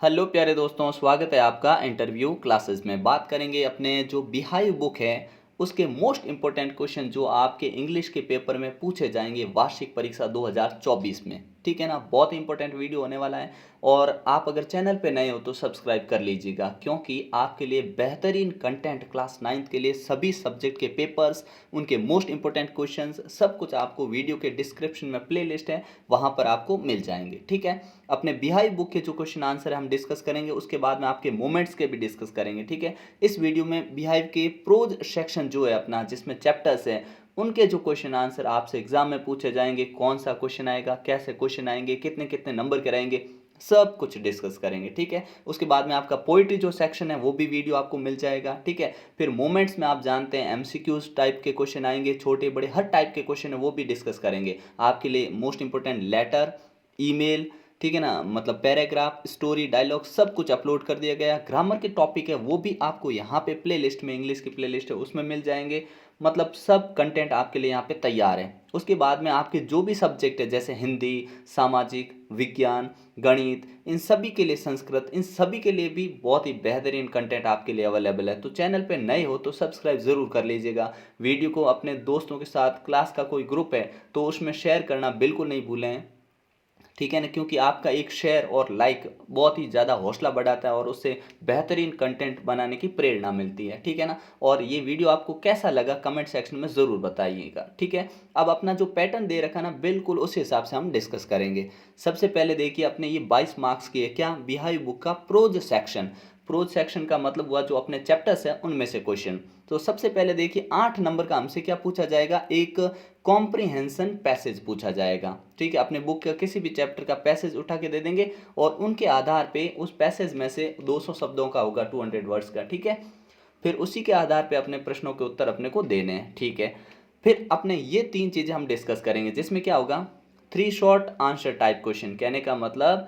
Hello प्यारे दोस्तों, स्वागत है आपका इंटरव्यू क्लासेस में। बात करेंगे अपने जो बिहाइव बुक है उसके मोस्ट इंपॉर्टेंट क्वेश्चन जो आपके इंग्लिश के पेपर में पूछे जाएंगे वार्षिक परीक्षा 2024 में। ठीक है ना, बहुत ही इंपॉर्टेंट वीडियो होने वाला है। और आप अगर चैनल पे नए हो तो सब्सक्राइब कर लीजिएगा, क्योंकि आपके लिए बेहतरीन कंटेंट क्लास 9th के लिए सभी सब्जेक्ट के पेपर्स, उनके मोस्ट इंपॉर्टेंट क्वेश्चंस, सब कुछ आपको वीडियो के डिस्क्रिप्शन में प्लेलिस्ट है, वहां पर आपको मिल जाएंगे। ठीक है, अपने बिहाइव बुक के जो क्वेश्चन आंसर है हम डिस्कस करेंगे, उसके बाद में आपके मोमेंट्स के भी डिस्कस करेंगे। ठीक है, इस वीडियो में बिहाइव के प्रोज सेक्शन जो है अपना, जिसमें चैप्टर्स है, उनके जो क्वेश्चन आंसर आपसे एग्जाम में पूछे जाएंगे, कौन सा क्वेश्चन आएगा, कैसे क्वेश्चन आएंगे, कितने कितने नंबर के रहेंगे, सब कुछ डिस्कस करेंगे। ठीक है, उसके बाद में आपका पोइट्री जो सेक्शन है वो भी वीडियो आपको मिल जाएगा। ठीक है, फिर मोमेंट्स में आप जानते हैं एमसीक्यूज टाइप के क्वेश्चन आएंगे, छोटे बड़े हर टाइप के क्वेश्चन है वो भी डिस्कस करेंगे। आपके लिए मोस्ट इंपोर्टेंट लेटर, ईमेल, ठीक है ना, मतलब पैराग्राफ, स्टोरी, डायलॉग, सब कुछ अपलोड कर दिया गया। ग्रामर के टॉपिक है वो भी आपको यहाँ पे प्ले लिस्ट में, इंग्लिश की प्ले लिस्ट है उसमें मिल जाएंगे। मतलब सब कंटेंट आपके लिए यहाँ पे तैयार है। उसके बाद में आपके जो भी सब्जेक्ट है, जैसे हिंदी, सामाजिक विज्ञान, गणित, इन सभी के लिए, संस्कृत, इन सभी के लिए भी बहुत ही बेहतरीन कंटेंट आपके लिए अवेलेबल है। तो चैनल पे नए हो तो सब्सक्राइब ज़रूर कर लीजिएगा। वीडियो को अपने दोस्तों के साथ, क्लास का कोई ग्रुप है तो उसमें शेयर करना बिल्कुल नहीं भूलें। ठीक है ना, क्योंकि आपका एक शेयर और लाइक बहुत ही ज़्यादा हौसला बढ़ाता है और उससे बेहतरीन कंटेंट बनाने की प्रेरणा मिलती है। ठीक है ना, और ये वीडियो आपको कैसा लगा कमेंट सेक्शन में ज़रूर बताइएगा। ठीक है, अब अपना जो पैटर्न दे रखा ना, बिल्कुल उस हिसाब से हम डिस्कस करेंगे। सबसे पहले देखिए, अपने ये 22 मार्क्स की है क्या, बिहाइव बुक का प्रोज सेक्शन। प्रोज सेक्शन का मतलब हुआ जो अपने चैप्टर्स है उनमें से क्वेश्चन। तो सबसे पहले देखिए, 8 नंबर का हमसे क्या पूछा जाएगा, एक कॉम्प्रिहेंशन पैसेज पूछा जाएगा। ठीक है, अपने बुक का किसी भी चैप्टर का पैसेज उठा के दे देंगे और उनके आधार पे उस पैसेज में से 200 शब्दों का होगा, 200 वर्ड्स का। ठीक है, फिर उसी के आधार पे अपने प्रश्नों के उत्तर अपने को देने हैं। ठीक है, फिर अपने ये 3 चीज़ें हम डिस्कस करेंगे, जिसमें क्या होगा, 3 शॉर्ट आंसर टाइप क्वेश्चन। कहने का मतलब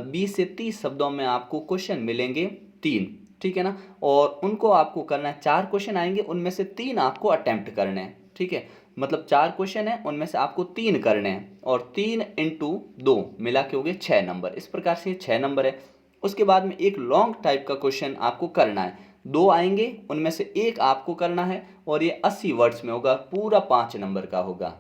20 से 30 शब्दों में आपको क्वेश्चन मिलेंगे 3। ठीक है ना, और उनको आपको करना है, 4 क्वेश्चन आएंगे उनमें से 3 आपको अटेम्प्ट करने हैं। ठीक है, मतलब 4 क्वेश्चन है उनमें से आपको 3 करने हैं, और 3 इंटू 2 मिला के हो गए 6 नंबर। इस प्रकार से 6 नंबर है। उसके बाद में एक लॉन्ग टाइप का क्वेश्चन आपको करना है, 2 आएंगे उनमें से एक आपको करना है, और ये 80 वर्ड्स में होगा, पूरा 5 नंबर का होगा।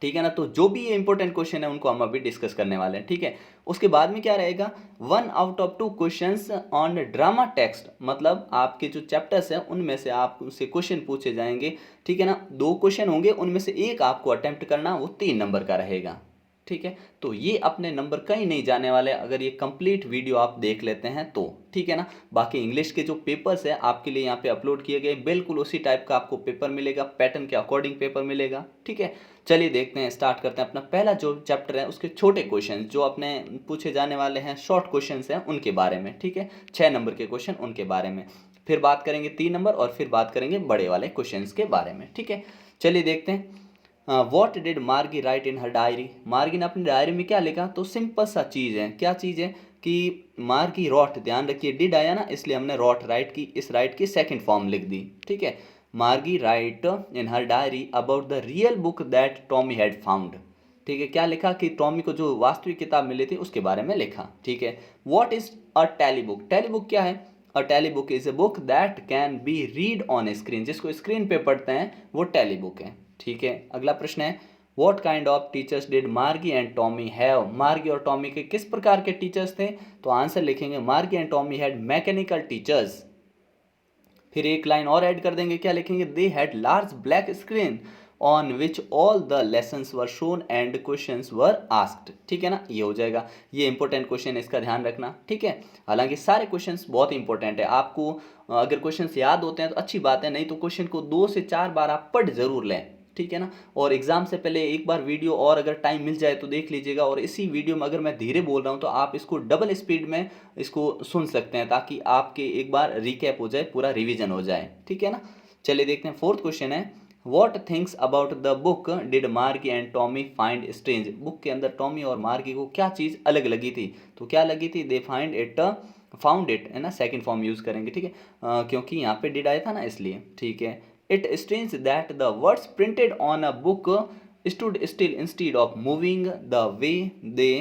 ठीक है ना, तो जो भी ये इंपॉर्टेंट क्वेश्चन है उनको हम अभी डिस्कस करने वाले हैं। ठीक है, उसके बाद में क्या रहेगा, 1 out of 2 questions on drama text, मतलब आपके जो चैप्टर्स हैं उनमें से आपसे क्वेश्चन पूछे जाएंगे। ठीक है ना, 2 क्वेश्चन होंगे उनमें से एक आपको अटेम्प्ट करना, वो 3 नंबर का रहेगा। ठीक है, तो ये अपने नंबर कहीं नहीं जाने वाले अगर ये कंप्लीट वीडियो आप देख लेते हैं तो। ठीक है ना, बाकी इंग्लिश के जो पेपर्स है आपके लिए यहाँ पे अपलोड किए गए, बिल्कुल उसी टाइप का आपको पेपर मिलेगा, पैटर्न के अकॉर्डिंग पेपर मिलेगा। ठीक है, चलिए देखते हैं, स्टार्ट करते हैं। अपना पहला जो चैप्टर है उसके छोटे क्वेश्चन जो अपने पूछे जाने वाले हैं, शॉर्ट क्वेश्चन हैं उनके बारे में। ठीक है, 6 नंबर के क्वेश्चन उनके बारे में, फिर बात करेंगे 3 नंबर, और फिर बात करेंगे बड़े वाले क्वेश्चन के बारे में। ठीक है, चलिए देखते हैं। वॉट डिड मार्गी राइट इन हर डायरी, मार्गी ने अपनी डायरी में क्या लिखा, तो सिंपल सा चीज़ है, क्या चीज़ है कि मार्गी रॉट, ध्यान रखिए डिड आया ना, इसलिए हमने रॉट राइट की, इस राइट की सेकंड फॉर्म लिख दी। ठीक है, मार्गी right in her diary about the real book that Tommy had found. ठीक है, क्या लिखा कि टॉमी को जो वास्तविक किताब मिली थी उसके बारे में लिखा। ठीक है, what is a tele book, tele book क्या है, a tele book is a book that can be read on screen, जिसको स्क्रीन पे पढ़ते हैं वो टेली बुक है। ठीक है, अगला प्रश्न है, what kind of teachers did Margie and Tommy have, मार्गी और टॉमी के किस प्रकार के टीचर्स थे, तो आंसर लिखेंगे मार्गी and Tommy had mechanical teachers. फिर एक लाइन और ऐड कर देंगे, क्या लिखेंगे, they had large black screen on which all the lessons were shown and questions were asked. ठीक है ना, ये हो जाएगा, ये इंपॉर्टेंट क्वेश्चन है, इसका ध्यान रखना। ठीक है, हालांकि सारे क्वेश्चंस बहुत इंपॉर्टेंट है, आपको अगर क्वेश्चंस याद होते हैं तो अच्छी बात है, नहीं तो क्वेश्चन को 2 से 4 बार आप पढ़ जरूर लें। ठीक है ना, और एग्जाम से पहले एक बार वीडियो और अगर टाइम मिल जाए तो देख लीजिएगा, और इसी वीडियो में अगर मैं धीरे बोल रहा हूँ तो आप इसको डबल स्पीड में इसको सुन सकते हैं, ताकि आपके एक बार रिकैप हो जाए, पूरा रिवीजन हो जाए। ठीक है ना, चलिए देखते हैं। फोर्थ क्वेश्चन है, what things about the book did Margie and Tommy find strange, book के अंदर टॉमी और मार्गी को क्या चीज़ अलग लगी थी, तो क्या लगी थी, they find it, found it है ना, सेकंड फॉर्म यूज करेंगे। ठीक है, क्योंकि यहाँ पे डिड आया था ना इसलिए। ठीक है, it strange that the words printed on a book stood still instead of moving the way they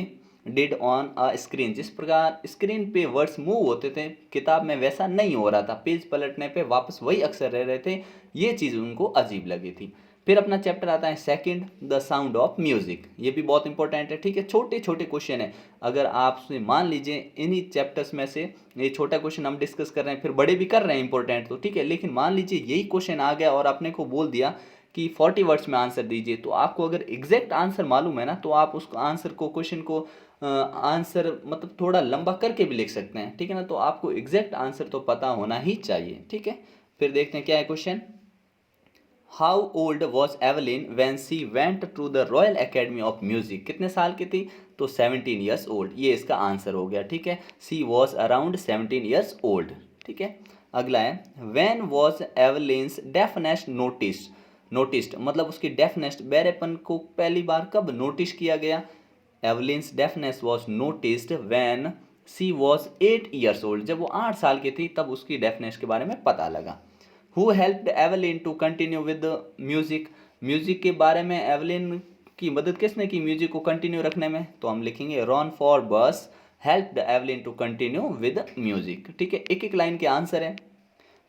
did on a screen, जिस प्रकार स्क्रीन पे वर्ड्स मूव होते थे किताब में वैसा नहीं हो रहा था, पेज पलटने पे वापस वही अक्षर रह रहे थे, ये चीज़ उनको अजीब लगी थी। फिर अपना चैप्टर आता है second, the sound of music, ये भी बहुत इंपॉर्टेंट है, ठीक है। छोटे छोटे क्वेश्चन है, अगर आपसे मान लीजिए इन्हीं चैप्टर्स में से ये छोटा क्वेश्चन हम डिस्कस कर रहे हैं, फिर बड़े भी कर रहे हैं इंपॉर्टेंट तो ठीक है, लेकिन मान लीजिए यही क्वेश्चन आ गया और आपने को बोल दिया कि 40 वर्ड्स में आंसर दीजिए, तो आपको अगर एग्जैक्ट आंसर मालूम है ना, तो आप उस आंसर को, क्वेश्चन को आंसर मतलब थोड़ा लंबा करके भी लिख सकते हैं, ठीक है ना। तो आपको एग्जैक्ट आंसर तो पता होना ही चाहिए, ठीक है। फिर देखते हैं क्या है question. How old was Evelyn when she went to the Royal Academy of Music, कितने साल की थी, तो 17 ईयर्स ओल्ड, ये इसका आंसर हो गया, ठीक है। सी वॉज अराउंड 17 ईयर्स ओल्ड, ठीक है। अगला है व्हेन वॉज एवलिन्स डेफनेस नोटिस्ड, मतलब उसकी डेफनेस बहरेपन को पहली बार कब नोटिस किया गया। Evelyn's deafness was noticed when she was 8 years old, जब वो 8 साल की थी तब उसकी डेफनेस के बारे में पता लगा। Who helped Evelyn to continue with music, music के बारे में एवलिन की मदद किसने की म्यूजिक को कंटिन्यू रखने में, तो हम लिखेंगे Ron Forbes helped Evelyn to continue with music, ठीक है। एक एक लाइन के आंसर है।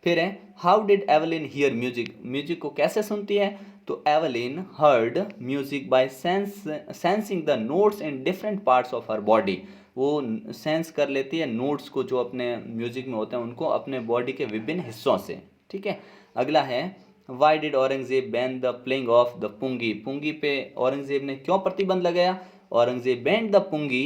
फिर है how did Evelyn hear music, music को कैसे सुनती है, तो Evelyn heard music by sensing the notes in different parts of her body, वो सेंस कर लेती है नोट्स को जो अपने म्यूजिक में होते हैं उनको अपने बॉडी के विभिन्न हिस्सों से, ठीक है। अगला है why did Aurangzeb ban the playing of the pungi, pungi पे औरंगजेब ने क्यों प्रतिबंध लगाया, Aurangzeb banned the pungi,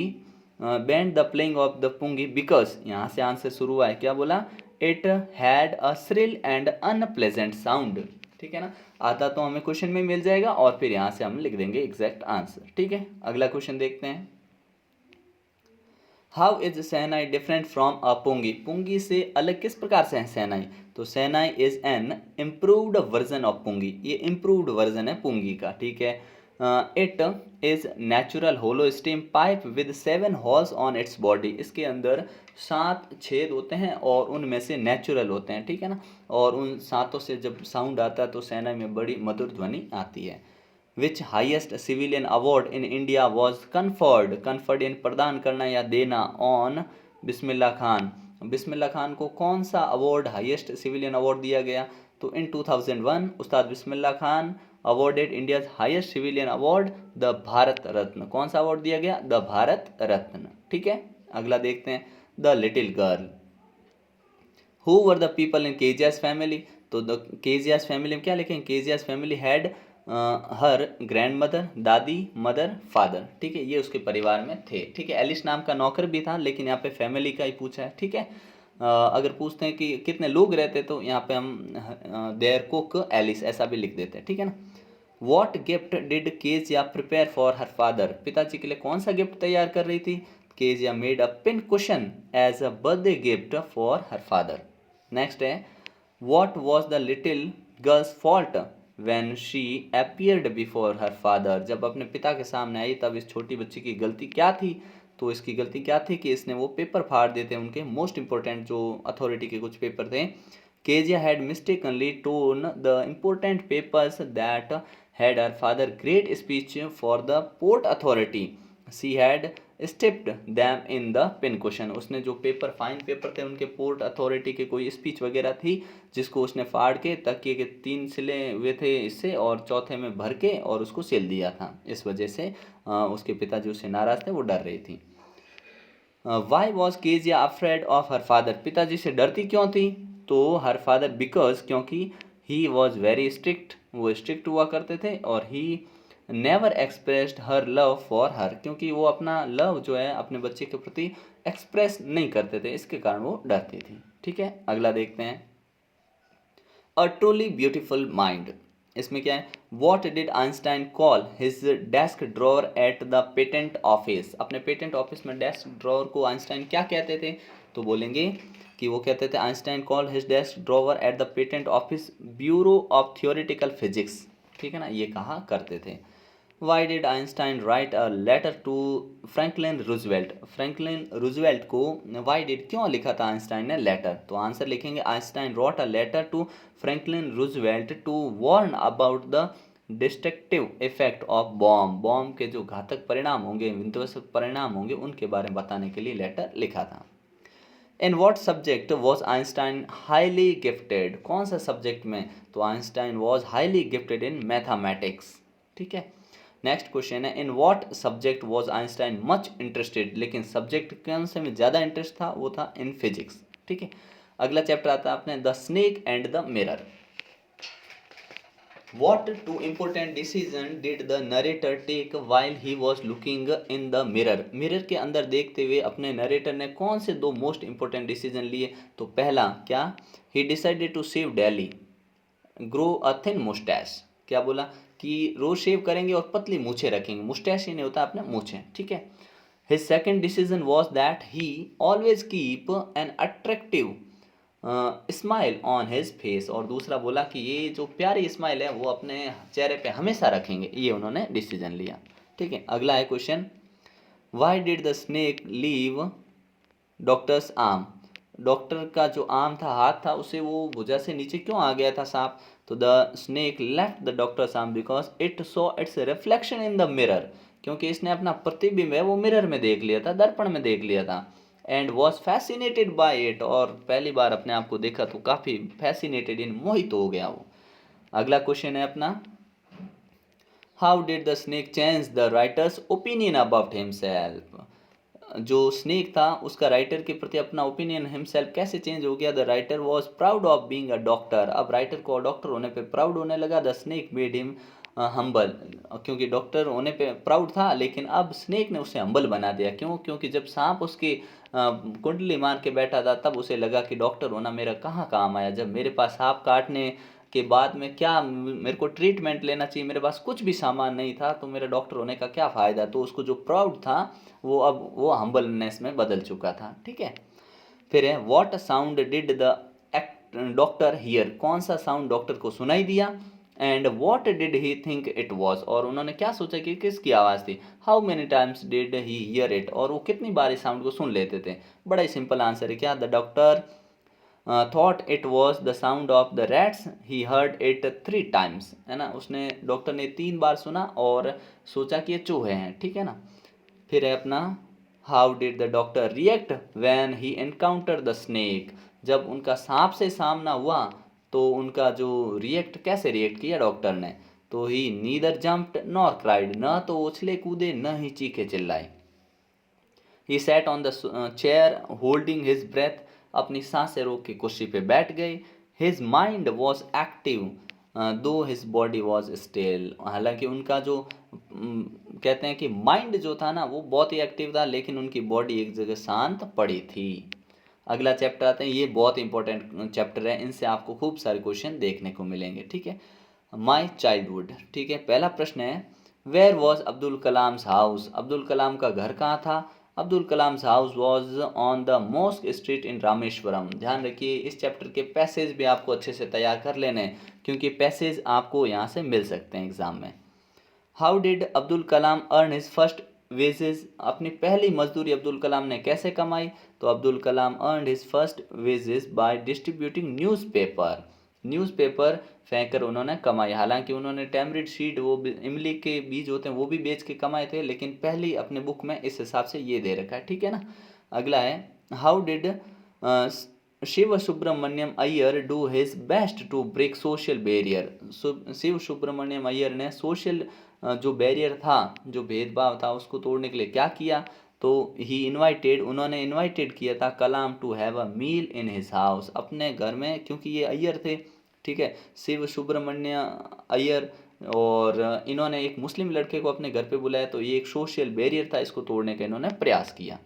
banned the playing of the pungi because, यहाँ से आंसर शुरू हुआ है, क्या बोला, it had a shrill and unpleasant sound, ठीक है ना। आता तो हमें क्वेश्चन में मिल जाएगा और फिर यहाँ से हम लिख देंगे एग्जैक्ट आंसर, ठीक है। अगला क्वेश्चन देखते हैं। How is shehnai different from a pungi, pungi से अलग किस प्रकार से है शहनाई, तो shehnai is an improved version of pungi, ये इम्प्रूव्ड वर्जन है पुंगी का, ठीक है। It is natural hollow stem pipe with 7 holes on its body, इसके अंदर 7 छेद होते हैं और उनमें से नेचुरल होते हैं, ठीक है ना। और उन 7 से जब साउंड आता है तो शहनाई में बड़ी मधुर ध्वनि आती है। Which highest civilian award in India was conferred, conferred in प्रदान करना या देना, ऑन बिस्मिल्ला खान, बिस्मिल्ला खान को कौन सा अवार्ड हाईएस्ट सिविलियन अवार्ड दिया गया, तो in 2001 Ustad Bismillah Khan awarded India's highest civilian award the Bharat Ratna, कौन सा अवार्ड दिया गया, द भारत रत्न, ठीक है। अगला देखते हैं the little girl, who were the people in Kezia's family, तो द केजियास फैमिली में क्या लिखें, Kezia's family had her grandmother, दादी, मदर, फादर, ठीक है, ये उसके परिवार में थे, ठीक है। एलिस नाम का नौकर भी था लेकिन यहाँ पे फैमिली का ही पूछा है, ठीक है। अगर पूछते हैं कि कितने लोग रहते तो यहाँ पे हम देयर कुक एलिस ऐसा भी लिख देते हैं, ठीक है ना। What gift did Kezia prepare for her father, पिताजी के लिए कौन सा गिफ्ट तैयार कर रही थी, Kezia made a pin cushion as a birthday gift for her father. Next है what was the little girl's fault when she appeared before her father, जब अपने पिता के सामने आई तब इस छोटी बच्ची की गलती क्या थी, तो इसकी गलती क्या थी कि इसने वो पेपर फाड़ देते उनके मोस्ट इंपॉर्टेंट जो अथॉरिटी के कुछ पेपर थे। Kezia had mistakenly torn the important papers that had her father great speech for the port authority, she had stuffed them in the pin cushion, उसने जो पेपर फाइन पेपर थे उनके port authority के कोई speech वगैरह थी जिसको उसने फाड़ के तकिए के 3 सिले हुए थे इससे और चौथे में भर के और उसको सिल दिया था, इस वजह से उसके पिताजी उससे नाराज थे, वो डर रही थी। Why was Kezia afraid of her father, पिताजी से डरती क्यों थी, तो हर फादर बिकॉज, क्योंकि ही वॉज वेरी स्ट्रिक्ट, वो स्ट्रिक्ट हुआ करते थे, और he never expressed her love for her, क्योंकि वो अपना लव जो है अपने बच्चे के प्रति एक्सप्रेस नहीं करते थे, इसके कारण वो डरती थी, ठीक है। अगला देखते हैं अ ट्रूली ब्यूटिफुल माइंड, इसमें क्या है, what did Einstein call his desk drawer at the patent office, अपने पेटेंट ऑफिस में डेस्क ड्रॉअर को आइंस्टाइन क्या कहते थे, तो बोलेंगे कि वो कहते थे Einstein call his desk drawer at the patent office bureau of theoretical physics, ठीक है ना, ये कहा करते थे। Why did Einstein write a letter to Franklin Roosevelt, Franklin Roosevelt को वाई डिड क्यों लिखा था आइंस्टाइन ने लेटर, तो आंसर लिखेंगे Einstein wrote a letter to Franklin Roosevelt to warn about the destructive effect of bomb के जो घातक परिणाम होंगे, विध्वंसक परिणाम होंगे, उनके बारे में बताने के लिए लेटर लिखा था। In what subject was Einstein highly gifted, कौन सा सब्जेक्ट में, तो Einstein was highly gifted in mathematics. ठीक है। नेक्स्ट क्वेश्चन है in what subject was Einstein much interested, लेकिन सब्जेक्ट कौन से में ज़्यादा इंटरेस्ट था, वो था इन फिजिक्स। ठीक है। अगला चैप्टर आता है अपने the snake and the mirror. What two important decision did the narrator take while he was looking in the mirror? Mirror के अंदर देखते हुए अपने नरेटर ने कौन से दो मोस्ट इंपॉर्टेंट डिसीजन लिए, तो पहला क्या, he decided to shave daily, grow a thin mustache, क्या बोला कि रोज शेव करेंगे और पतली मूछें रखेंगे, मुस्टैश ही नहीं होता अपने मूछें। ठीक है। His second decision was that he always keep an attractive smile on his face, और दूसरा बोला कि ये जो प्यारी स्माइल है वो अपने चेहरे पे हमेशा रखेंगे, ये उन्होंने डिसीजन लिया। ठीक है। अगला है question why did the snake leave doctors arm, doctor का जो आर्म था, हाथ था, उसे वो भुजा से नीचे क्यों आ गया था सांप, तो the snake left the doctors arm because it saw it's reflection in the mirror, क्योंकि इसने अपना प्रतिबिंब है वो मिरर में देख लिया था, दर्पण में देख लिया था। And was fascinated by it, और पहली बार अपने आप को देखा तो काफ़ी फैसिनेटेड इन मोहित हो गया वो। अगला क्वेश्चन है अपना how did the snake change the writers opinion about himself, जो स्नेक था उसका राइटर के प्रति अपना ओपिनियन हिमसेल्फ कैसे चेंज हो गया, the writer was proud of being a doctor, अब राइटर को डॉक्टर होने पे प्राउड होने लगा, the snake made him humble, क्योंकि डॉक्टर होने पे प्राउड था लेकिन अब स्नेक ने उसे हम्बल बना दिया, क्यों, क्योंकि जब सांप उसकी कुंडली मार के बैठा था तब उसे लगा कि डॉक्टर होना मेरा कहाँ काम आया, जब मेरे पास सांप काटने के बाद में क्या मेरे को ट्रीटमेंट लेना चाहिए, मेरे पास कुछ भी सामान नहीं था, तो मेरा डॉक्टर होने का क्या फ़ायदा, तो उसको जो प्राउड था वो अब वो हम्बलनेस में बदल चुका था। ठीक है। फिर है what sound did the doctor here, कौन सा साउंड डॉक्टर को सुनाई दिया, and what did he think it was, और उन्होंने क्या सोचा कि किसकी आवाज़ थी, how many times did he here it, और वो कितनी बार इस साउंड को सुन लेते थे। बड़ा ही सिंपल आंसर है क्या, the doctor thought it was the sound of the rats, he heard it 3 times, है ना, उसने डॉक्टर ने 3 बार सुना और सोचा कि ये चूहे हैं। ठीक है ना। फिर है अपना how did the doctor react when he encounter the snake, जब उनका सांप से सामना हुआ तो उनका जो रिएक्ट कैसे रिएक्ट किया डॉक्टर ने, तो he neither jumped nor cried, न तो उछले कूदे न ही चीखे चिल्लाए। He sat on the chair holding his breath, अपनी सांसें रोक के कुर्सी पे बैठ गए। His mind was active though his body was still, हालांकि उनका जो कहते हैं कि माइंड जो था ना वो बहुत ही एक्टिव था लेकिन उनकी बॉडी एक जगह शांत पड़ी थी। अगला चैप्टर आते हैं, ये बहुत इंपॉर्टेंट चैप्टर है, इनसे आपको खूब सारे क्वेश्चन देखने को मिलेंगे। ठीक है। My childhood. ठीक है। पहला प्रश्न है where was Abdul Kalam's house, Abdul Kalam का घर कहाँ था, Abdul Kalam's house was on the mosque street in Rameswaram. ध्यान रखिए इस चैप्टर के पैसेज भी आपको अच्छे से तैयार कर लेने हैं क्योंकि पैसेज आपको यहाँ से मिल सकते हैं एग्जाम में। How did Abdul Kalam earn his first wages, अपनी पहली मजदूरी अब्दुल कलाम ने कैसे कमाई, तो Abdul Kalam earn his first wages by distributing newspaper, newspaper फेंक कर उन्होंने कमाई, हालांकि उन्होंने टैमरिड सीड वो इमली के बीज होते हैं वो भी बेच के कमाए थे लेकिन पहली अपने बुक में इस हिसाब से ये दे रखा है। ठीक है ना। अगला है how did Shiv Subramaniam Iyer do his best to break social barrier, Shiv Subramaniam Iyer ने सोशल जो बैरियर था, जो भेदभाव था उसको तोड़ने के लिए क्या किया, तो ही इनवाइटेड, उन्होंने इनवाइटेड किया था Kalam to have a meal in his house, अपने घर में, क्योंकि ये अय्यर थे। ठीक है। शिव सुब्रमण्य अय्यर, और इन्होंने एक मुस्लिम लड़के को अपने घर पे बुलाया तो ये एक सोशल बैरियर था, इसको तोड़ने का इन्होंने प्रयास किया।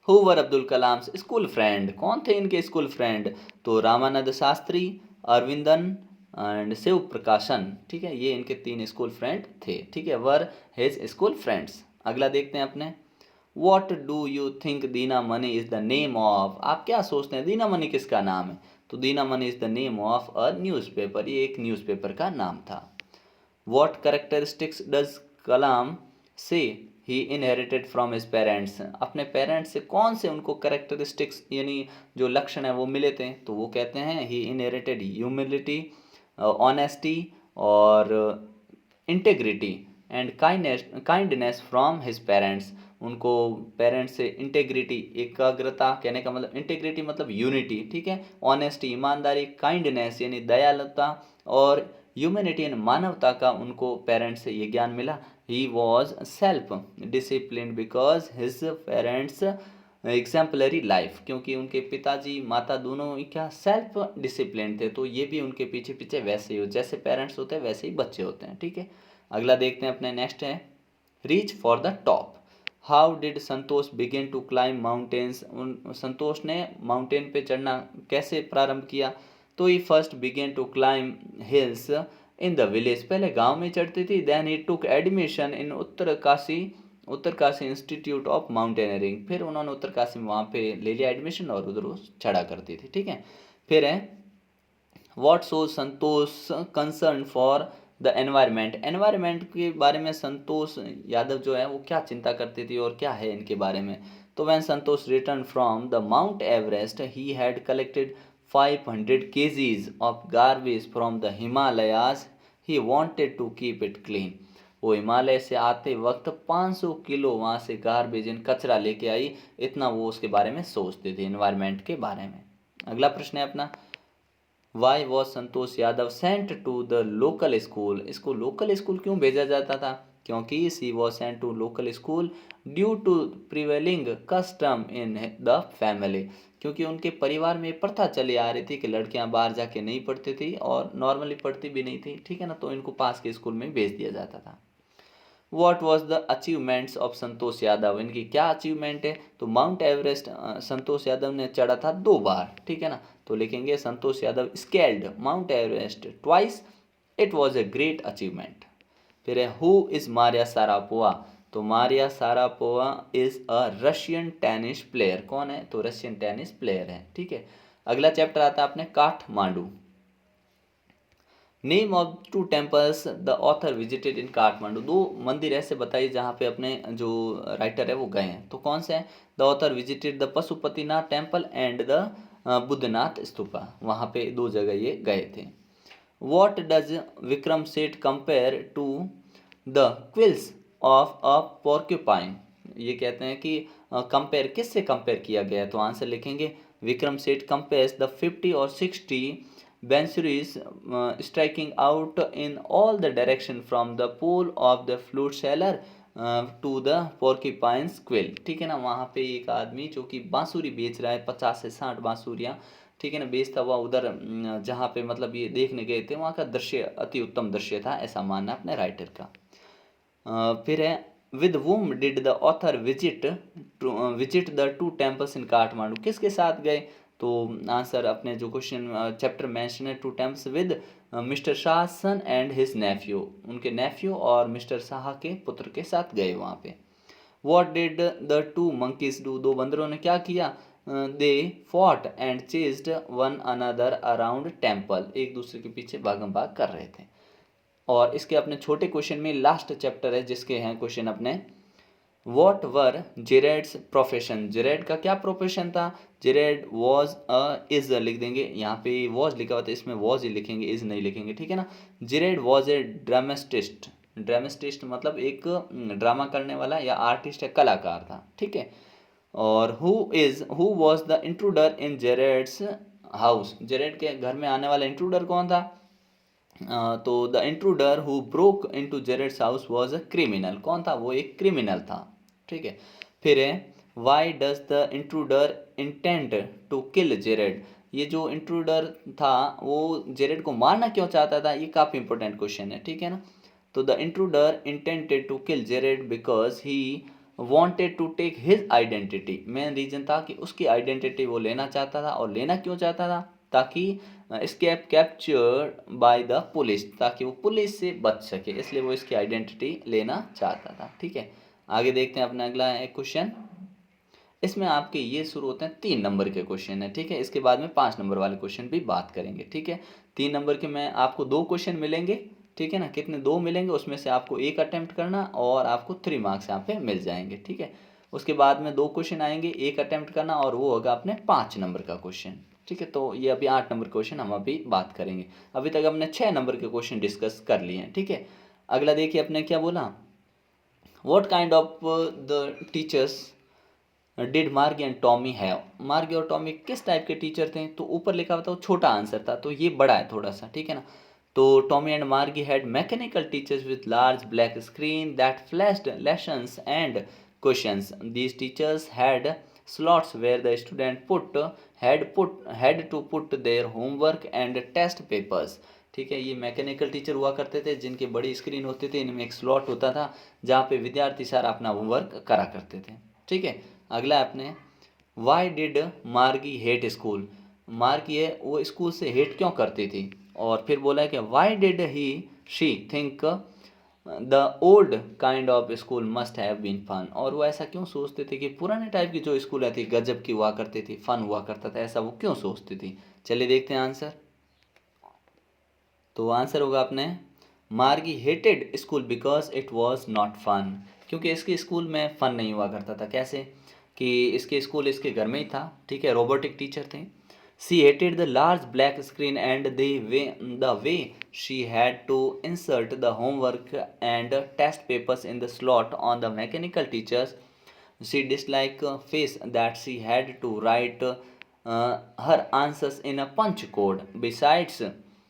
Who were Abdul Kalam's school friend, कौन थे इनके स्कूल फ्रेंड, तो रामानंद शास्त्री, अरविंदन एंड शिव प्रकाशन। ठीक है। ये इनके 3 स्कूल फ्रेंड थे। ठीक है। वर हिज स्कूल फ्रेंड्स। अगला देखते हैं अपने what do you think Dina money is the name of, आप क्या सोचते हैं दीना मनी किसका नाम है, तो Dinamani is the name of a newspaper, ये एक न्यूज़पेपर का नाम था। वॉट कैरेक्टरिस्टिक्स डज कलाम से ही इनहेरिटेड फ्रॉम हिज पेरेंट्स, अपने पेरेंट्स से कौन से उनको कैरेक्टरिस्टिक्स यानी जो लक्षण है वो मिले थे, तो वो कहते हैं ही इनहेरिटेड ह्यूमिलिटी, ऑनेस्टी, और integrity and kindness from his parents, उनको पेरेंट्स से इंटेग्रिटी, एकाग्रता, कहने का मतलब इंटेग्रिटी मतलब यूनिटी, ठीक है, ऑनेस्टी ईमानदारी, काइंडनेस यानी दयालुता, और ह्यूमैनिटी यानी मानवता का उनको पेरेंट्स से ये ज्ञान मिला। He was self discipline because his parents exemplary life, क्योंकि उनके पिताजी माता दोनों ही क्या सेल्फ डिसिप्लिन थे, तो ये भी उनके पीछे पीछे वैसे ही हो, जैसे पेरेंट्स होते हैं वैसे ही बच्चे होते हैं, ठीक है। अगला देखते हैं अपने, नेक्स्ट है reach for the top. How did Santosh begin to climb mountains, उन संतोष ने माउंटेन पे चढ़ना कैसे प्रारंभ किया, तो he first began to climb hills in the village, पहले गांव में चढ़ती थी, then he took admission in Uttarkashi institute of mountaineering, फिर उन्होंने उत्तरकाशी में वहाँ पे ले लिया एडमिशन और उधर वो चढ़ा करती थी, ठीक है। फिर है what shows Santosh concern for the environment, environment के बारे में संतोष यादव जो है वो क्या चिंता करती थी और क्या है इनके बारे में, तो when Santosh return from the mount Everest he had collected 500 kgs of garbage from the Himalayas. He wanted to keep it clean. वो हिमालय से आते वक्त 500 किलो वहाँ से गार्बेज कचरा लेके आई, इतना वो उसके बारे में सोचते थे, इन्वायरमेंट के बारे में। अगला प्रश्न है अपना, why was Santosh Yadav sent to the local school, इसको लोकल स्कूल क्यों भेजा जाता था, क्योंकि she was sent to local school due to prevailing custom in the family, क्योंकि उनके परिवार में प्रथा चली आ रही थी कि लड़कियां बाहर जाके नहीं पढ़ती थी और नॉर्मली पढ़ती भी नहीं थी, ठीक है ना, तो इनको पास के स्कूल में भेज दिया जाता था। What was the achievements of Santosh Yadav, इनकी क्या अचीवमेंट है, तो माउंट एवरेस्ट संतोष यादव ने चढ़ा था 2 बार, ठीक है ना, तो लिखेंगे Santosh Yadav scaled Mount Everest twice, it was a great achievement. फिर है हु इज मारिया सारापोवा, तो Maria Sharapova is a Russian tennis player, कौन है, तो रशियन टेनिस प्लेयर है, ठीक है। अगला चैप्टर आता है अपने Kathmandu. Name of 2 temples the author visited in Kathmandu, 2 मंदिर ऐसे बताइए जहाँ पे अपने जो राइटर है वो गए हैं, तो कौन से हैं, the author visited the Pashupatinath temple and the Boudhanath stupa, वहाँ पे 2 जगह ये गए थे। What does Vikram Seth compare to the quills of a porcupine, ये कहते हैं कि कंपेयर किससे कंपेयर किया गया है, तो आंसर लिखेंगे विक्रम सेठ कंपेयर्स द 50 और 60 बेंचुरीज striking out in all the direction from the pole of the flute seller to the porcupine's quill, ठीक है ना, वहाँ पे एक आदमी जो कि बांसुरी बेच रहा है 50 से 60 बांसुरियाँ, ठीक है ना, बेचता हुआ उधर जहाँ पे मतलब ये देखने गए थे वहाँ का दृश्य अति उत्तम दृश्य था, ऐसा मानना अपने राइटर का। फिर है with whom did the author visit the 2 temples in Kathmandu, किसके साथ गए, तो आंसर अपने जो क्वेश्चन चैप्टर मेंशन है 2 temples with mister Shah son and his nephew, उनके नेफ्यू और मिस्टर शाह के पुत्र के साथ गए वहाँ पे। What did the 2 monkeys do, 2 बंदरों ने क्या किया, they fought and chased one another around temple, एक दूसरे के पीछे भागम भाग कर रहे थे। और इसके अपने छोटे क्वेश्चन में लास्ट चैप्टर है जिसके हैं क्वेश्चन अपने, व्हाट वर जेरेड्स प्रोफेशन, जेरेड का क्या प्रोफेशन था, जेरेड वॉज इज लिख देंगे, यहाँ पे वॉज लिखा हुआ था इसमें वॉज ही लिखेंगे, इज नहीं लिखेंगे, ठीक है ना। जेरेड वॉज ए ड्रामेस्टिस्ट, ड्रामेस्टिस्ट मतलब एक ड्रामा करने वाला या आर्टिस्ट या कलाकार था, ठीक है। और who was the intruder in Jared's house, Jared के घर में आने वाला इंट्रूडर कौन था, तो the intruder who broke into Jared's house was a criminal, कौन था, वो एक क्रिमिनल था, ठीक है। फिर है why does the intruder intend to kill Jared, ये जो इंट्रूडर था वो जेरेड को मारना क्यों चाहता था, ये काफ़ी इंपॉर्टेंट क्वेश्चन है, ठीक है ना। तो the intruder intended to kill Jared because he wanted to take his identity, main reason था कि उसकी आइडेंटिटी वो लेना चाहता था, और लेना क्यों चाहता था, ताकि escape captured by the police, ताकि वो पुलिस से बच सके, इसलिए वो इसकी आइडेंटिटी लेना चाहता था, ठीक है। आगे देखते हैं अपना अगला एक क्वेश्चन, इसमें आपके ये शुरू होते हैं 3 नंबर के क्वेश्चन है, ठीक है, इसके बाद में 5 नंबर वाले क्वेश्चन भी बात करेंगे, ठीक है। 3 नंबर के में आपको 2 क्वेश्चन मिलेंगे, ठीक है ना, कितने 2 मिलेंगे, उसमें से आपको 1 अटेम्प्ट करना और आपको 3 मार्क्स यहाँ पे मिल जाएंगे, ठीक है। उसके बाद में 2 क्वेश्चन आएंगे, 1 अटेम्प्ट करना और वो होगा अपने 5 नंबर का क्वेश्चन। ठीक है, तो ये अभी 8 नंबर क्वेश्चन हम अभी बात करेंगे। अभी तक हमने 6 नंबर के क्वेश्चन डिस्कस कर लिए हैं। ठीक है, अगला देखिए अपने क्या बोला, what kind of the teachers did Margie and Tommy have. मार्गी और टॉमी किस टाइप के टीचर थे, तो ऊपर लिखा हुआ था वो छोटा आंसर था, तो ये बड़ा है थोड़ा सा, ठीक है ना। तो टॉमी एंड मार्गी had mechanical teachers with large black screen that flashed lessons and questions. These teachers had slots where the student had to put their homework and test papers। ठीक है, ये मैकेनिकल टीचर हुआ करते थे जिनकी बड़ी screen होती थी, इनमें एक स्लॉट होता था जहाँ पे विद्यार्थी सारा अपना होमवर्क करा करते थे। ठीक है, अगला है अपने वाई डिड मार्गी हेट स्कूल। मार्गी है वो स्कूल से हेट क्यों करती थी, और फिर बोला है कि why did he she think the old kind of school must have been fun. और वो ऐसा क्यों सोचते थे कि पुराने टाइप की जो स्कूल थी गजब की हुआ करती थी, फन हुआ करता था, ऐसा वो क्यों सोचती थी। चलिए देखते हैं आंसर। तो आंसर होगा अपने Margie hated school because it was not fun. क्योंकि इसके स्कूल में फ़न नहीं हुआ करता था। कैसे कि इसके स्कूल इसके घर में ही था, ठीक है, रोबोटिक टीचर थे। She hated the large black screen and the way she had to insert the homework and test papers in the slot on the mechanical teachers. She dislike face that she had to write her answers in a punch code besides.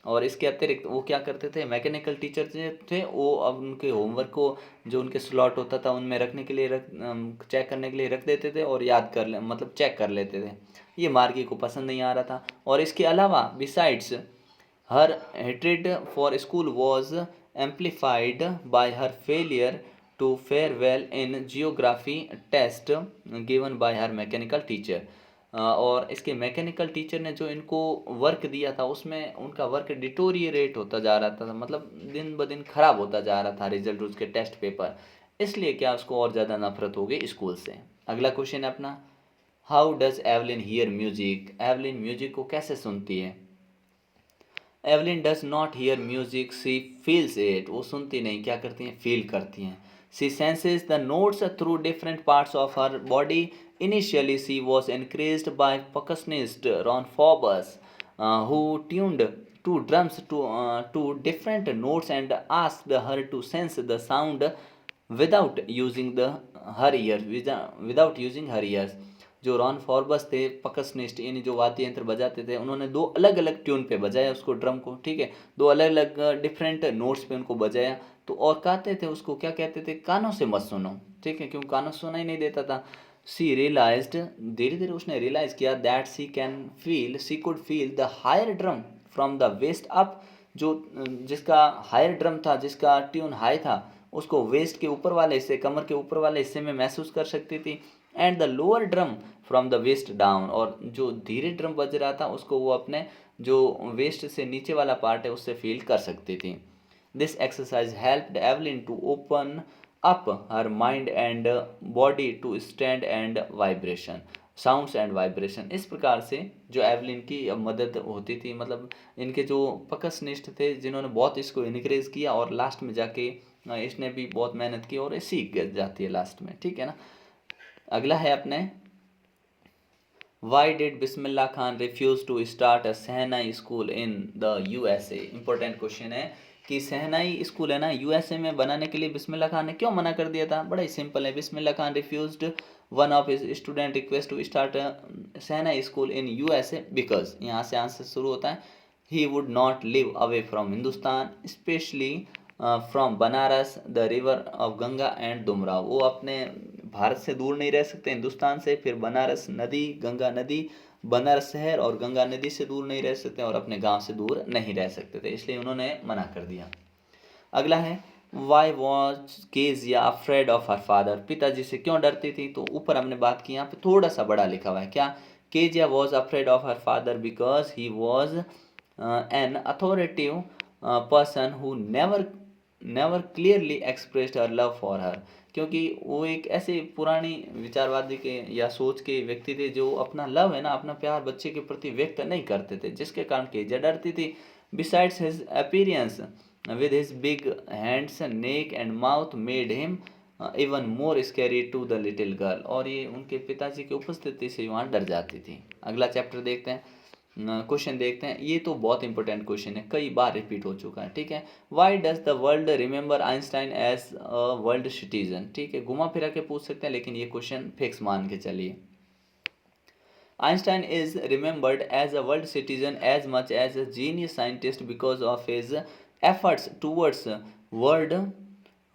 और इसके अतिरिक्त वो क्या करते थे, mechanical teacher जो थे वो अब उनके होमवर्क को जो उनके स्लॉट होता था उनमें रखने के लिए चेक करने के लिए रख देते थे और याद कर ले मतलब चेक कर लेते थे। ये मार्गी को पसंद नहीं आ रहा था। और इसके अलावा besides her hatred for school was amplified by her failure to fare well in geography test given by her mechanical teacher. और इसके मैकेनिकल टीचर ने जो इनको वर्क दिया था उसमें उनका वर्क डिटोरिएट होता जा रहा था, मतलब दिन ब दिन खराब होता जा रहा था रिजल्ट उसके टेस्ट पेपर, इसलिए क्या उसको और ज़्यादा नफरत हो गई स्कूल से। अगला क्वेश्चन है अपना, how does Evelyn hear music. Evelyn music को कैसे सुनती है। Evelyn does not hear music she feels it. वो सुनती नहीं, क्या करती हैं, फील करती हैं। She senses the notes through different parts of her body. Initially, she was encouraged by percussionist Ron Forbes, who tuned two drums to different notes and asked her to sense the sound without using her ears। जो Ron फॉर्बस थे पकसनिस्ट, यानी जो वाद्य यंत्र बजाते थे, उन्होंने दो अलग अलग ट्यून पे बजाया उसको, ड्रम को, ठीक है, दो अलग अलग डिफरेंट नोट्स पे उनको बजाया। तो और कहते थे उसको, क्या कहते थे, कानों से मत सुनो, ठीक है, क्यों, कानों से सुना ही नहीं देता था। सी रियलाइज्ड, धीरे धीरे उसने रियलाइज किया, that she could feel the higher drum from the west up. जो जिसका हायर ड्रम था, जिसका ट्यून हाई था, उसको वेस्ट के ऊपर वाले हिस्से, कमर के ऊपर वाले हिस्से में महसूस कर सकती थी। And the lower drum from the west down, और जो धीरे ड्रम बज रहा था उसको वो अपने जो वेस्ट से नीचे वाला पार्ट है उससे फील कर सकती थी। This exercise helped Evelyn to open up her mind and body to stand and vibration, sounds and vibration. इस प्रकार से जो एवलिन की मदद होती थी, मतलब इनके जो पकसनिष्ठ थे जिन्होंने बहुत इसको इनक्रेज किया, और लास्ट में जाके इसने भी बहुत मेहनत की और ये सीख जाती है लास्ट में, ठीक है ना। अगला है अपने, why did Bismillah Khan refuse to start a shehnai school in the USA. Important question है कि सहनाई स्कूल है ना यूएसए में बनाने के लिए बिस्मिल्लाह खान ने क्यों मना कर दिया था। बड़ा ही सिंपल है, Bismillah Khan refused one of his student request to start shehnai school in USA because, यहाँ से आंसर शुरू होता है, he would not live away from Hindustan specially from Banaras the river of Ganga and Dumraon. वो अपने भारत से दूर नहीं रह सकते, हिंदुस्तान से, फिर बनारस नदी, गंगा नदी, बनारस शहर और गंगा नदी से दूर नहीं रह सकते, और अपने गांव से दूर नहीं रह सकते थे, इसलिए उन्होंने मना कर दिया। अगला है, why was Kezia afraid of her father. पिताजी से क्यों डरती थी, तो ऊपर हमने बात की, यहाँ पे थोड़ा सा बड़ा लिखा हुआ है, क्या, Kezia was afraid of her father because he was an authoritative person who never clearly expressed her love for her. क्योंकि वो एक ऐसे पुरानी विचारवादी के या सोच के व्यक्ति थे जो अपना लव है ना, अपना प्यार बच्चे के प्रति व्यक्त नहीं करते थे, जिसके कारण केजिया डरती थी। Besides his appearance with his big hands, neck and mouth made him even more scary to the little girl। और ये उनके पिताजी की उपस्थिति से वहाँ डर जाती थी। अगला चैप्टर देखते हैं, क्वेश्चन देखते हैं, ये तो बहुत इंपॉर्टेंट क्वेश्चन है, कई बार रिपीट हो चुका है, ठीक है। Why does the world remember Einstein as a world citizen, ठीक है, घुमा फिरा के पूछ सकते हैं, लेकिन ये क्वेश्चन फिक्स मान के चलिए। Einstein is remembered as a world citizen as much as a genius scientist because of his efforts towards world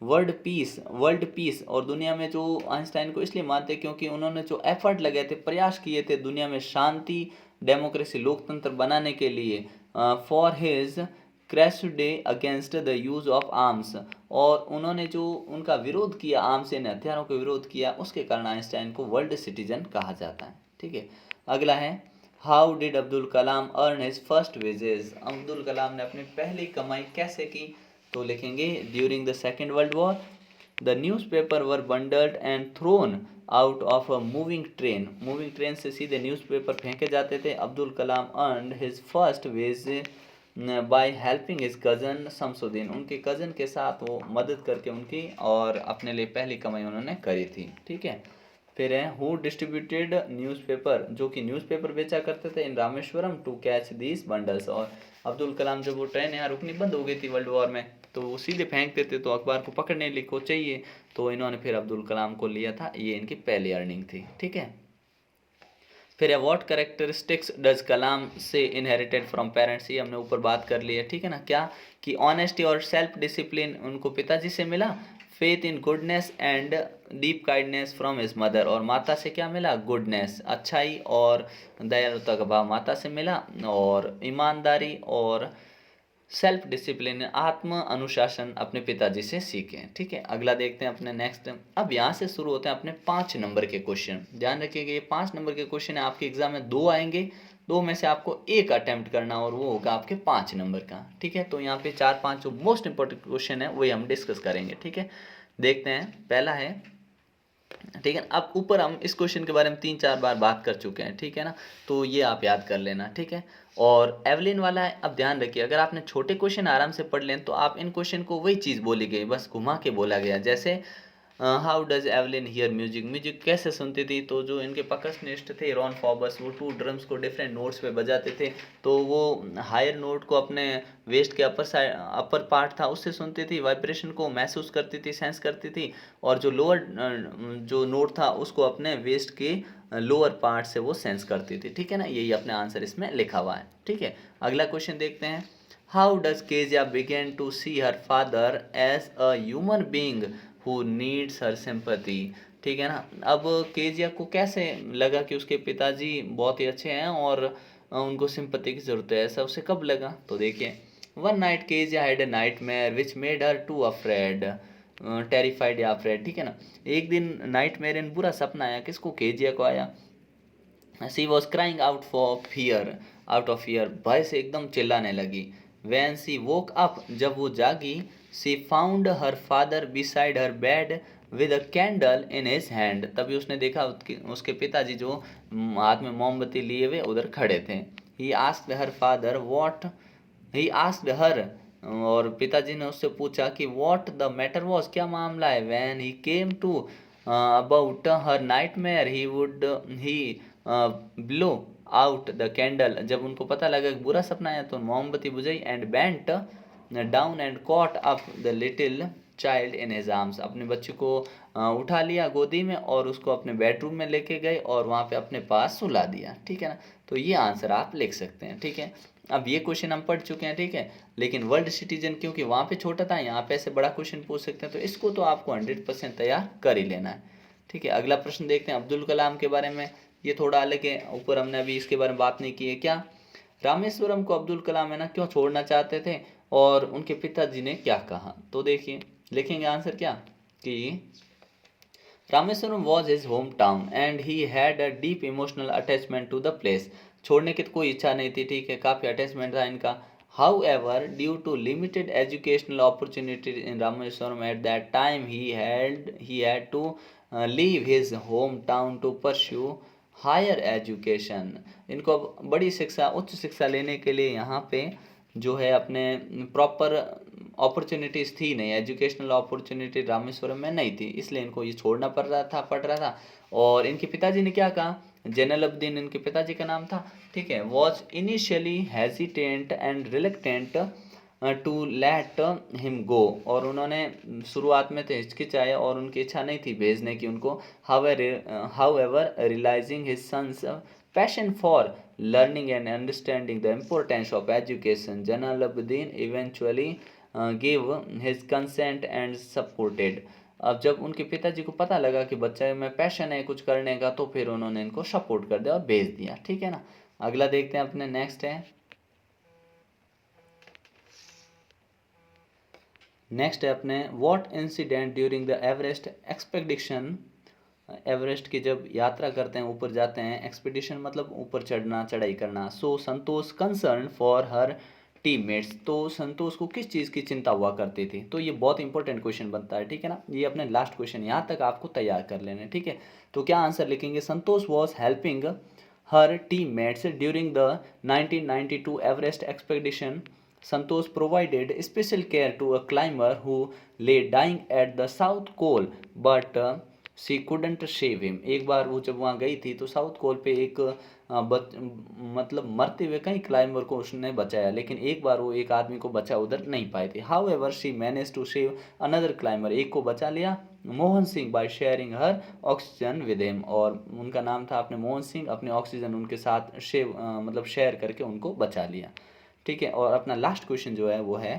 world peace. और दुनिया में जो आइंस्टाइन को इसलिए मानते हैं क्योंकि उन्होंने जो एफर्ट लगाए थे, प्रयास किए थे दुनिया में शांति, डेमोक्रेसी, लोकतंत्र बनाने के लिए, for his crash day against the use of arms, और उन्होंने जो उनका विरोध किया, आर्म्स यानी हथियारों का विरोध किया, उसके कारण आइंस्टाइन को वर्ल्ड सिटीजन कहा जाता है, ठीक है। अगला है, how did Abdul Kalam earn his first wages, Abdul Kalam ने अपनी पहली कमाई कैसे की, तो लिखेंगे during the Second World War the newspaper were bundled and thrown out of a moving train से सीधे न्यूज़पेपर फेंके जाते थे। Abdul Kalam earned his first wage by helping his cousin Shamsuddin, उनके कज़न के साथ वो मदद करके उनकी और अपने लिए पहली कमाई उन्होंने करी थी, ठीक है। फिर है, हु डिस्ट्रीब्यूटेड न्यूज़पेपर, जो कि न्यूज़पेपर बेचा करते थे in Rameswaram to catch these bundles, और अब्दुल कलाम जब वो ट्रेन यहाँ रुकनी बंद हो गई थी वर्ल्ड वॉर में, तो वो सीधे फेंक देते, तो अखबार को पकड़ने लिए को चाहिए, तो इन्होंने फिर अब्दुल कलाम को लिया था, ये इनकी पहली अर्निंग थी, ठीक है। फिर है, व्हाट कैरेक्टरिस्टिक्स डज कलाम से इनहेरिटेड फ्रॉम पेरेंट्स, ये हमने ऊपर बात कर ली है, ठीक है ना, क्या कि ऑनेस्टी और सेल्फ डिसिप्लिन उनको पिताजी से मिला, faith in goodness and deep kindness from his mother, और माता से क्या मिला, गुडनेस, अच्छाई और दयालुता का भाव माता से मिला, और ईमानदारी और सेल्फ डिसिप्लिन, आत्म अनुशासन अपने पिताजी से सीखें, ठीक है। अगला देखते हैं अपने नेक्स्ट। अब यहाँ से शुरू होते हैं अपने 5 नंबर के क्वेश्चन। ध्यान रखिएगा ये 5 नंबर के क्वेश्चन है, आपके एग्जाम में 2 आएंगे, 2 में से आपको एक अटेम्प्ट करना और वो होगा आपके 5 नंबर का, ठीक है। तो यहाँ पे 4-5 जो मोस्ट इंपॉर्टेंट क्वेश्चन है वही हम डिस्कस करेंगे, ठीक है। देखते हैं, पहला है, ठीक है। अब ऊपर हम इस क्वेश्चन के बारे में 3-4 बार बात कर चुके हैं, ठीक है ना, तो ये आप याद कर लेना, ठीक है। और एवलिन वाला है, अब ध्यान रखिए, अगर आपने छोटे क्वेश्चन आराम से पढ़ लें तो आप इन क्वेश्चन को वही चीज़ बोली गई, बस घुमा के बोला गया, जैसे how does Evelyn hear music, music कैसे सुनती थी, तो जो इनके परकशनिस्ट थे रॉन फॉबर्स, वो 2 ड्रम्स को डिफरेंट नोट्स पे बजाते थे, तो वो हायर नोट को अपने वेस्ट के अपर पार्ट था उससे सुनती थी, वाइब्रेशन को महसूस करती थी, सेंस करती थी, और जो लोअर जो नोट था उसको अपने वेस्ट के लोअर पार्ट से वो सेंस करती थी, ठीक है ना, यही अपने आंसर इसमें लिखा हुआ है, ठीक है। अगला क्वेश्चन देखते हैं, how does Kezia begin to see her father as a human being who needs her sympathy, ठीक है ना। अब केजिया को कैसे लगा कि उसके पिताजी बहुत ही अच्छे हैं और उनको सिंपैथी की ज़रूरत है, ऐसा उसे कब लगा, तो देखिए, one night Kezia had a nightmare which made her to afraid, terrified या अफ्रेड, ठीक है ना। एक दिन नाइटमेयर इन बुरा सपना आया, किसको, केजिया को आया। She was crying out of fear, भय से एकदम चिल्लाने लगी। वैन सी वोक अप, जब वो जागी, she found her father beside her bed with a candle in his hand, तभी उसने देखा उसके पिताजी जो हाथ में मोमबत्ती लिए हुए उधर खड़े थे। He asked her father what, he asked her, और पिताजी ने उससे पूछा कि व्हाट द मैटर वॉज, क्या मामला है। When he came to about her nightmare he blow out the candle, जब उनको पता लगा कि बुरा सपना है तो मोमबत्ती बुझाई, and bent down and caught up the little child in his arms, अपने बच्चे को उठा लिया गोदी में और उसको अपने बेडरूम में लेके गए और वहाँ पे अपने पास सुला दिया, ठीक है ना। तो ये आंसर आप लिख सकते हैं, ठीक है। अब ये क्वेश्चन हम पढ़ चुके हैं, ठीक है, लेकिन वर्ल्ड सिटीजन क्योंकि वहाँ पे छोटा था, यहाँ पे ऐसे बड़ा क्वेश्चन पूछ सकते हैं, तो इसको तो आपको 100% तैयार कर ही लेना है, ठीक है। अगला प्रश्न देखते हैं अब्दुल कलाम के बारे में, ये थोड़ा अलग है, ऊपर हमने अभी इसके बारे में बात नहीं की है। क्या रामेश्वरम को अब्दुल कलाम है ना क्यों छोड़ना चाहते थे और उनके पिताजी ने क्या कहा, तो देखिए लिखेंगे आंसर क्या कि Rameshwaram was his home town and he had a deep emotional attachment to the place, छोड़ने की तो कोई इच्छा नहीं थी, ठीक है, काफ़ी अटैचमेंट था इनका। However, due to limited educational opportunities in Rameswaram at that time, he had to leave his hometown to pursue higher education. इनको बड़ी शिक्षा, उच्च शिक्षा लेने के लिए यहाँ पे जो है अपने प्रॉपर अपॉर्चुनिटीज़ थी नहीं, एजुकेशनल अपॉर्चुनिटी रामेश्वरम में नहीं थी, इसलिए इनको ये छोड़ना पड़ रहा था। और इनके पिताजी ने क्या कहा, जैनुलाब्दीन इनके पिताजी का नाम था, ठीक है। Was initially hesitant and reluctant to let him go, और उन्होंने शुरुआत में तो हिचकिचाया और उनकी इच्छा नहीं थी भेजने की उनको। However realising his son's passion for learning and understanding the importance of education, Jalaluddin eventually gave his consent and supported. अब जब उनके पिताजी को पता लगा कि बच्चे में पैशन है कुछ करने का, तो फिर उन्होंने इनको सपोर्ट कर दिया और भेज दिया, ठीक है ना। अगला देखते हैं अपने, नेक्स्ट है, नेक्स्ट है अपने, what incident during the Everest expedition, Everest की जब यात्रा करते हैं, ऊपर जाते हैं, एक्सपीडिशन मतलब ऊपर चढ़ना, चढ़ाई करना। सो संतोष कंसर्न फॉर हर टीममेट्स, तो संतोष को किस चीज़ की चिंता हुआ करती थी, तो ये बहुत इंपॉर्टेंट क्वेश्चन बनता है, ठीक है ना। ये अपने लास्ट क्वेश्चन यहाँ तक आपको तैयार कर लेने, ठीक है। तो क्या आंसर लिखेंगे, Santosh was helping her teammates during the 1992 Everest expedition. Santosh provided special care to a climber who lay dying at the south pole, but she couldn't save him. एक बार वो जब वहाँ गई थी तो साउथ पोल पे एक मतलब मरते हुए कई क्लाइंबर को उसने बचाया, लेकिन एक बार वो एक आदमी को बचा उधर नहीं पाए थे। However she manage to save another climber, एक को बचा लिया, Mohan Singh, by sharing her oxygen with him, और उनका नाम था अपने मोहन सिंह, अपने ऑक्सीजन उनके साथ मतलब शेयर करके उनको बचा लिया, ठीक है। और अपना लास्ट क्वेश्चन जो है वो है,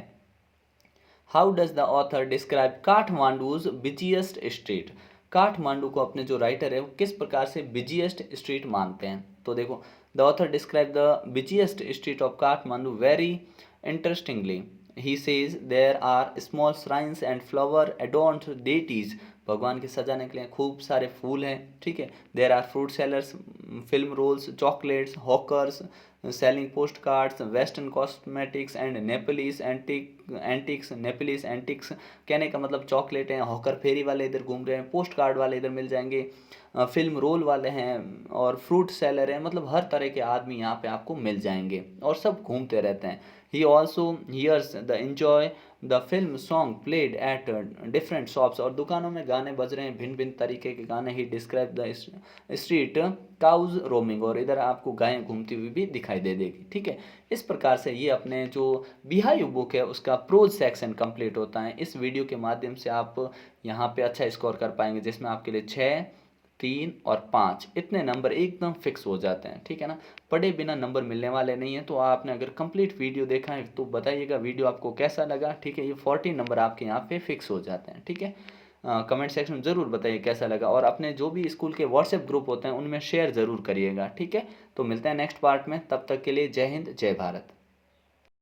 how does the author describe Kathmandu's busiest street. Kathmandu को अपने जो राइटर है वो किस प्रकार से बिजिएस्ट स्ट्रीट मानते हैं, तो देखो, the author describe the busiest street of Kathmandu very interestingly. He says there are small shrines and flower adorned deities, भगवान के सजाने के लिए खूब सारे फूल हैं, ठीक है। There are fruit sellers, film rolls, chocolates, hawkers selling post cards, western cosmetics and Nepalese antiques. Nepalese antiques कहने का मतलब चॉकलेट हैं, हॉकर फेरी वाले इधर घूम रहे हैं, पोस्ट कार्ड वाले इधर मिल जाएंगे, फिल्म रोल वाले हैं, और फ्रूट सेलर हैं, मतलब हर तरह के आदमी यहाँ पे आपको मिल जाएंगे और सब घूमते रहते हैं। He also hears the enjoy the film song played at different shops, और दुकानों में गाने बज रहे हैं, भिन्न भिन्न तरीके के गाने। He describe the street cows roaming, और इधर आपको गायें घूमती हुई भी दिखाई दे देगी, ठीक है। इस प्रकार से ये अपने जो बिहाइव बुक है उसका प्रोज सेक्शन कंप्लीट होता है। इस वीडियो के माध्यम से आप यहाँ पे अच्छा स्कोर कर पाएंगे, जिसमें आपके लिए 6, 3 और 5 इतने नंबर एकदम फिक्स हो जाते हैं, ठीक है ना। पढ़े बिना नंबर मिलने वाले नहीं है। तो आपने अगर कंप्लीट वीडियो देखा है तो बताइएगा वीडियो आपको कैसा लगा, ठीक है। ये 14 नंबर आपके यहाँ पे फिक्स हो जाते हैं, ठीक है। कमेंट सेक्शन में ज़रूर बताइए कैसा लगा, और अपने जो भी स्कूल के व्हाट्सएप ग्रुप होते हैं उनमें शेयर ज़रूर करिएगा, ठीक है। तो मिलते हैं नेक्स्ट पार्ट में, तब तक के लिए जय हिंद, जय भारत।